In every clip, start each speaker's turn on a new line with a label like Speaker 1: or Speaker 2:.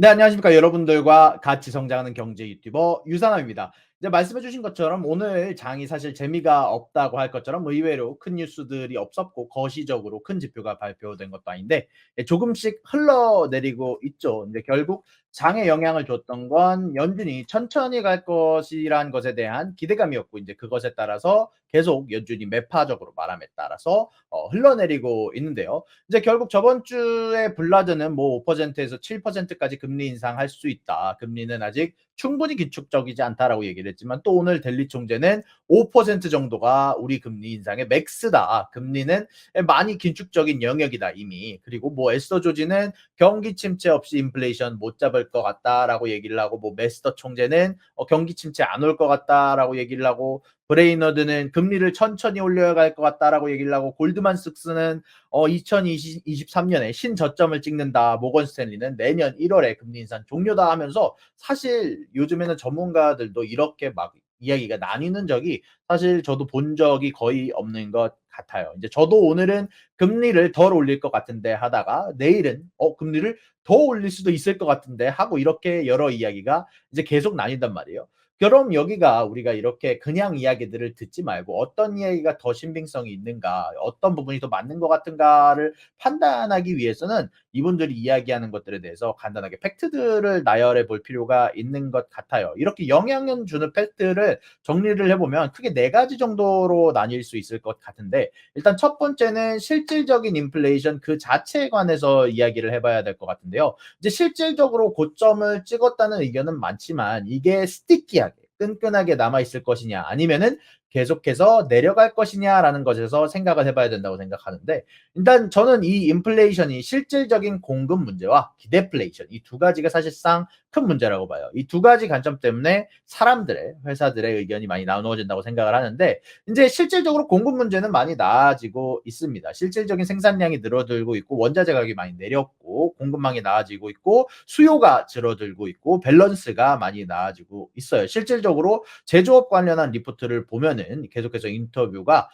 Speaker 1: 네, 안녕하십니까. 여러분들과 같이 성장하는 경제 유튜버 유산업입니다. 이제 말씀해 주신 것처럼 오늘 장이 사실 재미가 없다고 할 것처럼 의외로 큰 뉴스들이 없었고 거시적으로 큰 지표가 발표된 것도 아닌데 조금씩 흘러내리고 있죠. 근데 결국 장에 영향을 줬던 건 연준이 천천히 갈 것이란 것에 대한 기대감이었고 이제 그것에 따라서 계속 연준이 매파적으로 말함에 따라서 흘러내리고 있는데요. 이제 결국 저번 주에 블라드는 뭐 5%에서 7%까지 금리 인상할 수 있다. 금리는 아직 충분히 기축적이지 않다라고 얘기를 했지만 또 오늘 델리 총재는 5% 정도가 우리 금리 인상의 맥스다. 금리는 많이 긴축적인 영역이다 이미. 그리고 뭐 에스더 조지는 경기 침체 없이 인플레이션 못 잡을 것 같다라고 얘기를 하고 뭐 메스터 총재는 경기 침체 안 올 것 같다라고 얘기를 하고 브레이너드는 금리를 천천히 올려야 갈 것 같다라고 얘기를 하고 골드만삭스는 2023년에 신저점을 찍는다. 모건 스탠리는 내년 1월에 금리 인상 종료다 하면서 사실 요즘에는 전문가들도 이렇게 막 이야기가 나뉘는 적이 사실 저도 본 적이 거의 없는 것 같아요. 이제 저도 오늘은 금리를 덜 올릴 것 같은데 하다가 내일은 금리를 더 올릴 수도 있을 것 같은데 하고 이렇게 여러 이야기가 이제 계속 나뉜단 말이에요. 그럼 여기가 우리가 이렇게 그냥 이야기들을 듣지 말고 어떤 이야기가 더 신빙성이 있는가, 어떤 부분이 더 맞는 것 같은가를 판단하기 위해서는 이분들이 이야기하는 것들에 대해서 간단하게 팩트들을 나열해 볼 필요가 있는 것 같아요. 이렇게 영향을 주는 팩트를 정리를 해보면 크게 네 가지 정도로 나뉠 수 있을 것 같은데 일단 첫 번째는 실질적인 인플레이션 그 자체에 관해서 이야기를 해봐야 될 것 같은데요. 이제 실질적으로 고점을 찍었다는 의견은 많지만 이게 스티키하게 끈끈하게 남아있을 것이냐 아니면은 계속해서 내려갈 것이냐라는 것에서 생각을 해봐야 된다고 생각하는데 일단 저는 이 인플레이션이 실질적인 공급 문제와 기대플레이션 이 두 가지가 사실상 큰 문제라고 봐요. 이 두 가지 관점 때문에 사람들의 회사들의 의견이 많이 나누어진다고 생각을 하는데 이제 실질적으로 공급 문제는 많이 나아지고 있습니다. 실질적인 생산량이 늘어들고 있고 원자재 가격이 많이 내렸고 공급망이 나아지고 있고 수요가 줄어들고 있고 밸런스가 많이 나아지고 있어요. 실질적으로 제조업 관련한 리포트를 보면은 계속해서 인터뷰가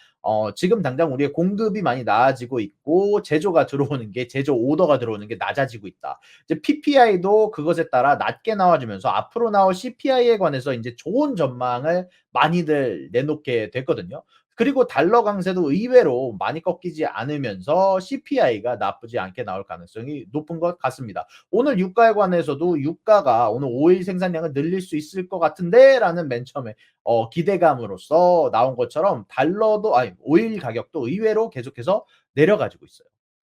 Speaker 1: 지금 당장 우리의 공급이 많이 나아지고 있고 제조가 들어오는 게 제조 오더가 들어오는 게 낮아지고 있다. 이제 PPI도 그것에 따라 낮게 나와지면서 앞으로 나올 CPI에 관해서 이제 좋은 전망을 많이들 내놓게 됐거든요. 그리고 달러 강세도 의외로 많이 꺾이지 않으면서 CPI가 나쁘지 않게 나올 가능성이 높은 것 같습니다. 오늘 유가에 관해서도 유가가 오늘 5일 생산량을 늘릴 수 있을 것 같은데라는 맨 처음에 기대감으로써 나온 것처럼 달러도 아니 오일 가격도 의외로 계속해서 내려가지고 있어요.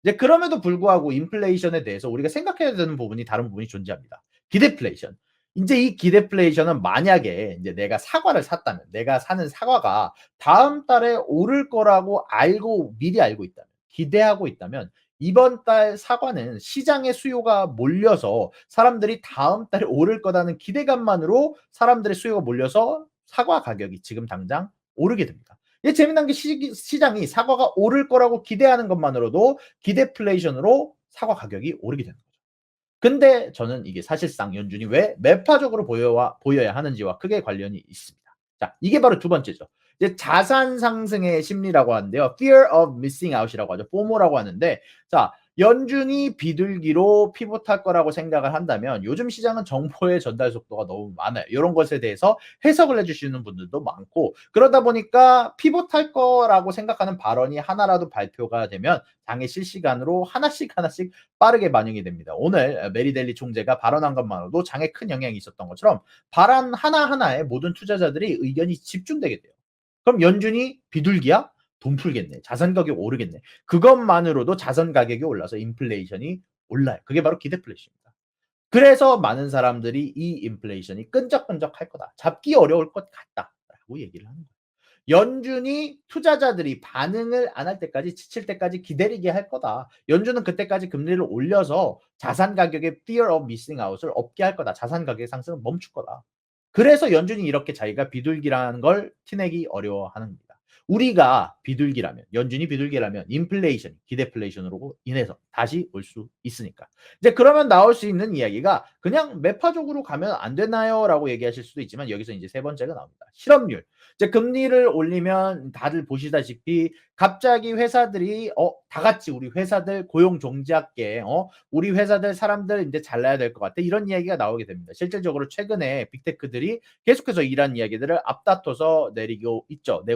Speaker 1: 이제 그럼에도 불구하고 인플레이션에 대해서 우리가 생각해야 되는 부분이 다른 부분이 존재합니다. 기대플레이션. 인제 이 기대플레이션은 만약에 인제 내가 사과를 샀다면 내가 사는 사과가 다음 달에 오를 거라고 알고 미리 알고 있다면 기대하고 있다면 이번 달 사과는 시장의 수요가 몰려서 사람들이 다음 달에 오를 거라는 기대감만으로 사람들의 수요가 몰려서 사과 가격이 지금 당장 오르게 됩니다. 이게 재미난 게 시장이 사과가 오를 거라고 기대하는 것만으로도 기대플레이션으로 사과 가격이 오르게 되는 거죠. 근데 저는 이게 사실상 연준이 왜 매파적으로 보여야 하는지와 크게 관련이 있습니다. 자, 이게 바로 두 번째죠. 이제 자산 상승의 심리라고 하는데요. Fear of missing out이라고 하죠. FOMO라고 하는데 자, 연준이 비둘기로 피봇할 거라고 생각을 한다면 요즘 시장은 정보의 전달 속도가 너무 많아요. 이런 것에 대해서 해석을 해주시는 분들도 많고 그러다 보니까 피봇할 거라고 생각하는 발언이 하나라도 발표가 되면 장에 실시간으로 하나씩 하나씩 빠르게 반영이 됩니다. 오늘 메리델리 총재가 발언한 것만으로도 장에 큰 영향이 있었던 것처럼 발언 하나하나에 모든 투자자들이 의견이 집중되게 돼요. 그럼 연준이 비둘기야? 돈 풀겠네. 자산 가격 오르겠네. 그것만으로도 자산 가격이 올라서 인플레이션이 올라요. 그게 바로 기대플레이션입니다. 그래서 많은 사람들이 이 인플레이션이 끈적끈적할 거다. 잡기 어려울 것 같다라고 얘기를 하는 거예요. 연준이 투자자들이 반응을 안 할 때까지 지칠 때까지 기다리게 할 거다. 연준은 그때까지 금리를 올려서 자산 가격의 fear of missing out을 없게 할 거다. 자산 가격의 상승은 멈출 거다. 그래서 연준이 이렇게 자기가 비둘기라는 걸 티내기 어려워하는 겁니다. 우리가 비둘기라면 연준이 비둘기라면 인플레이션, 기대플레이션으로 인해서 다시 올 수 있으니까. 이제 그러면 나올 수 있는 이야기가 그냥 매파적으로 가면 안 되나요?라고 얘기하실 수도 있지만 여기서 이제 세 번째가 나옵니다. 실업률. 이제 금리를 올리면 다들 보시다시피 갑자기 회사들이 다 같이 "우리 회사들 고용 정지할게. 우리 회사들 사람들 인제 잘라야 될 것 같아." 이런 이야기가 나오게 됩니다. 실질적으로 최근에 빅테크들이 계속해서 이런 이야기들을 앞다퉈서 내고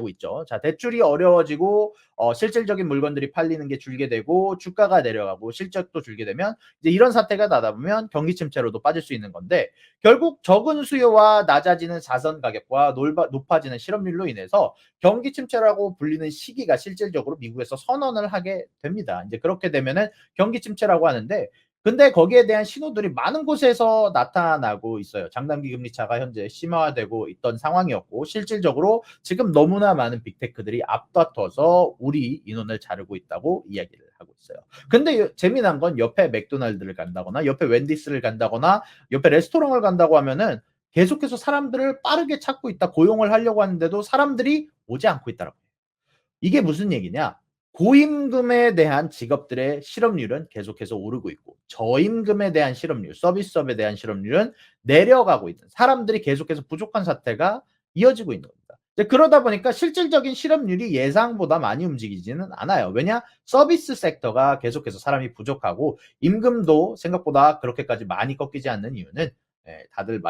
Speaker 1: 있죠. 자, 대출이 어려워지고 실질적인 물건들이 팔리는 게 줄게 되고 주가가 내려가고 실적도 줄게 되면 이제 이런 사태가 나다 보면 경기 침체로도 빠질 수 있는 건데, 결국 적은 수요와 낮아지는 자선 가격과 높아지는 실업률로 인해서 경기 침체라고 불리는 시기가 실질적으로 미국에서 선언을 하게 됩니다. 이제 그렇게 되면은 경기 침체라고 하는데, 근데 거기에 대한 신호들이 많은 곳에서 나타나고 있어요. 장단기 금리 차가 현재 심화되고 있던 상황이었고, 실질적으로 지금 너무나 많은 빅테크들이 앞다퉈서 우리 인원을 자르고 있다고 이야기를 하고 있어요. 근데 재미난 건 옆에 맥도날드를 간다거나 옆에 웬디스를 간다거나 옆에 레스토랑을 간다고 하면은 계속해서 사람들을 빠르게 찾고 있다. 고용을 하려고 하는데도 사람들이 오지 않고 있다라고. 이게 무슨 얘기냐? 고임금에 대한 직업들의 실업률은 계속해서 오르고 있고, 저임금에 대한 실업률, 서비스업에 대한 실업률은 내려가고 있는, 사람들이 계속해서 부족한 사태가 이어지고 있는 겁니다. 이제 그러다 보니까 실질적인 실업률이 예상보다 많이 움직이지는 않아요. 왜냐? 서비스 섹터가 계속해서 사람이 부족하고 임금도 생각보다 그렇게까지 많이 꺾이지 않는 이유는, 다들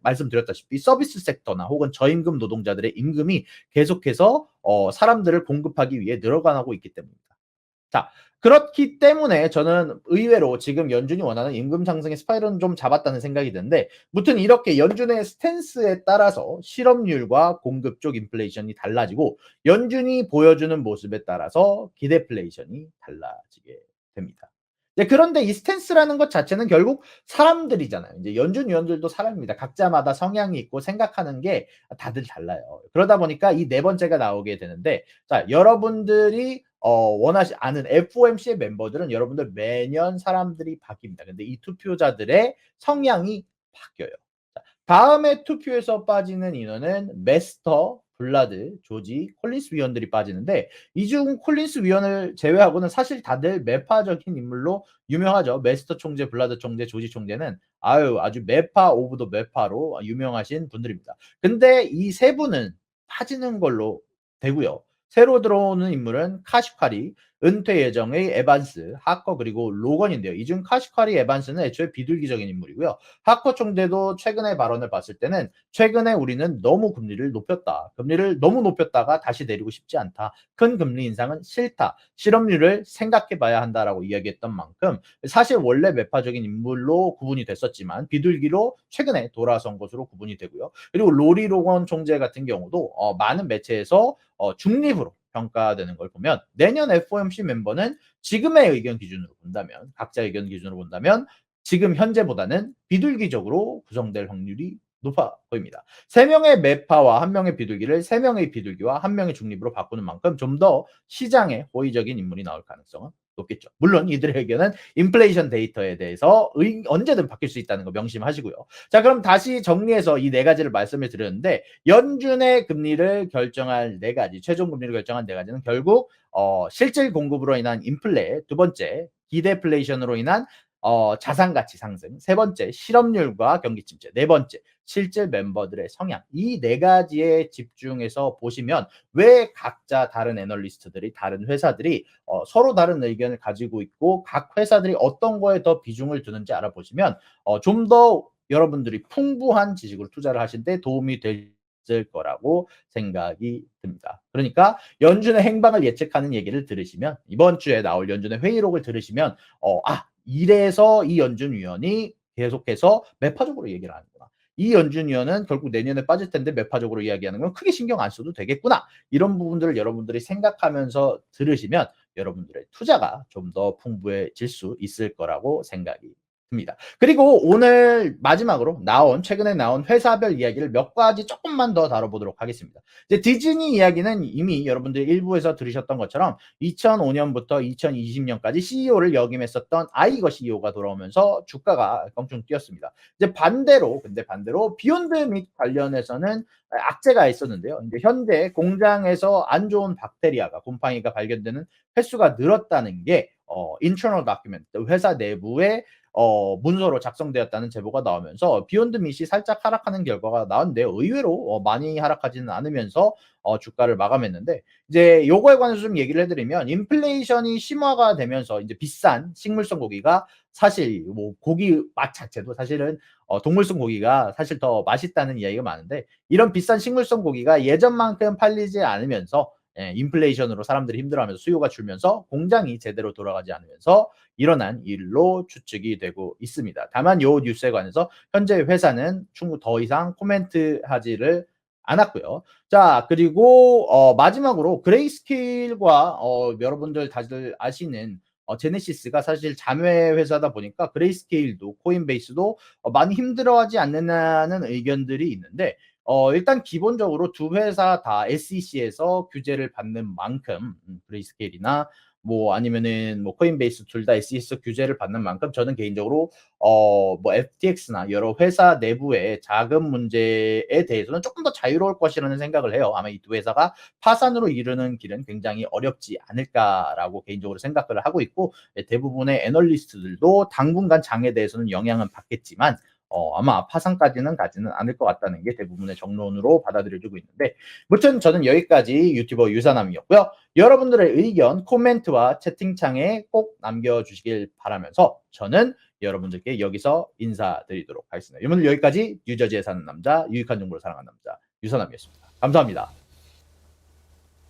Speaker 1: 말씀드렸다시피 서비스 섹터나 혹은 저임금 노동자들의 임금이 계속해서 사람들을 공급하기 위해 늘어나고 있기 때문입니다. 자, 그렇기 때문에 저는 의외로 지금 연준이 원하는 임금 상승의 스파이럴은 좀 잡았다는 생각이 드는데, 무튼 이렇게 연준의 스탠스에 따라서 실업률과 공급 쪽 인플레이션이 달라지고, 연준이 보여주는 모습에 따라서 기대플레이션이 달라지게 됩니다. 네, 그런데 이 스탠스라는 것 자체는 결국 사람들이잖아요. 이제 연준 위원들도 사람입니다. 각자마다 성향이 있고 생각하는 게 다들 달라요. 그러다 보니까 이 네 번째가 나오게 되는데, 자, 여러분들이 원하시 아는 FOMC의 멤버들은 여러분들 매년 사람들이 바뀝니다. 근데 이 투표자들의 성향이 바뀌어요. 자, 다음에 투표에서 빠지는 인원은 메스터, 블라드, 조지, 콜린스 위원들이 빠지는데, 이 중 콜린스 위원을 제외하고는 사실 다들 매파적인 인물로 유명하죠. 메스터 총재, 블라드 총재, 조지 총재는 아주 매파 오브 더 매파로 유명하신 분들입니다. 근데 이 세 분은 빠지는 걸로 되고요. 새로 들어오는 인물은 카시카리, 은퇴 예정의 에반스, 하커 그리고 로건인데요. 이 중 카시카리, 에반스는 애초에 비둘기적인 인물이고요. 하커 총재도 최근의 발언을 봤을 때는 "최근에 우리는 너무 금리를 높였다. 금리를 너무 높였다가 다시 내리고 싶지 않다. 큰 금리 인상은 싫다. 실업률을 생각해 봐야 한다."라고 이야기했던 만큼, 사실 원래 매파적인 인물로 구분이 됐었지만 비둘기로 최근에 돌아선 것으로 구분이 되고요. 그리고 로리 로건 총재 같은 경우도 많은 매체에서 중립으로 평가되는 걸 보면, 내년 FOMC 멤버는 지금의 의견 기준으로 본다면, 각자 의견 기준으로 본다면 지금 현재보다는 비둘기적으로 구성될 확률이 높아 보입니다. 3명의 매파와 1명의 비둘기를 3명의 비둘기와 1명의 중립으로 바꾸는 만큼 좀 더 시장에 호의적인 인물이 나올 가능성은 높겠죠. 물론 이들의 의견은 인플레이션 데이터에 대해서 언제든 바뀔 수 있다는 거 명심하시고요. 자, 그럼 다시 정리해서 이 네 가지를 말씀을 드렸는데, 연준의 금리를 결정할 네 가지, 최종 금리를 결정한 네 가지는 결국 실질 공급으로 인한 인플레, 두 번째 기대플레이션으로 인한 자산 가치 상승, 세 번째 실업률과 경기 침체, 네 번째 실질 멤버들의 성향, 이 네 가지에 집중해서 보시면 왜 각자 다른 애널리스트들이, 다른 회사들이 서로 다른 의견을 가지고 있고 각 회사들이 어떤 거에 더 비중을 두는지 알아보시면 좀 더 여러분들이 풍부한 지식으로 투자를 하실 때 도움이 될 거라고 생각이 듭니다. 그러니까 연준의 행방을 예측하는 얘기를 들으시면, 이번 주에 나올 연준의 회의록을 들으시면 이래서 이 연준 위원이 계속해서 매파적으로 얘기를 하는구나. 이 연준 위원은 결국 내년에 빠질 텐데 매파적으로 이야기하는 건 크게 신경 안 써도 되겠구나. 이런 부분들을 여러분들이 생각하면서 들으시면 여러분들의 투자가 좀 더 풍부해질 수 있을 거라고 생각이 듭니다. 그리고 오늘 마지막으로 최근에 나온 회사별 이야기를 몇 가지 조금만 더 다뤄보도록 하겠습니다. 이제 디즈니 이야기는 이미 여러분들 일부에서 들으셨던 것처럼 2005년부터 2020년까지 CEO를 역임했었던 아이거 CEO가 돌아오면서 주가가 껑충 뛰었습니다. 이제 반대로 비욘드 밋 관련해서는 악재가 있었는데요. 이제 현재 공장에서 안 좋은 박테리아가, 곰팡이가 발견되는 횟수가 늘었다는 게 internal document, 회사 내부의 문서로 작성되었다는 제보가 나오면서 비욘드 밋이 살짝 하락하는 결과가 나왔는데요. 의외로 많이 하락하지는 않으면서 주가를 마감했는데, 이제 요거에 관해서 좀 얘기를 해드리면, 인플레이션이 심화가 되면서 이제 비싼 식물성 고기가, 사실 뭐 고기 맛 자체도 사실은 동물성 고기가 사실 더 맛있다는 이야기가 많은데, 이런 비싼 식물성 고기가 예전만큼 팔리지 않으면서, 인플레이션으로 사람들이 힘들어하면서 수요가 줄면서 공장이 제대로 돌아가지 않으면서 일어난 일로 추측이 되고 있습니다. 다만 요 뉴스에 관해서 현재 회사는 충분 더 이상 코멘트하지를 않았고요. 자, 그리고 마지막으로 그레이스케일과 여러분들 다들 아시는 제네시스가 사실 자매 회사다 보니까 그레이스케일도 코인베이스도 많이 힘들어하지 않는다는 의견들이 있는데, 일단 기본적으로 두 회사 다 SEC에서 규제를 받는 만큼, 그레이스케일이나 뭐 아니면은 뭐 코인베이스 둘 다 SEC 규제를 받는 만큼, 저는 개인적으로 뭐 FTX나 여러 회사 내부의 자금 문제에 대해서는 조금 더 자유로울 것이라는 생각을 해요. 아마 이 두 회사가 파산으로 이르는 길은 굉장히 어렵지 않을까라고 개인적으로 생각을 하고 있고, 대부분의 애널리스트들도 당분간 장에 대해서는 영향은 받겠지만 아마 파산까지는 가지는 않을 것 같다는 게 대부분의 정론으로 받아들여지고 있는데, 무튼 저는 여기까지 유튜버 유사남이었고요. 여러분들의 의견 코멘트와 채팅창에 꼭 남겨주시길 바라면서, 저는 여러분들께 여기서 인사드리도록 하겠습니다. 여러분들, 여기까지 유저지에 사는 남자, 유익한 정보를 사랑하는 남자 유사남이었습니다. 감사합니다.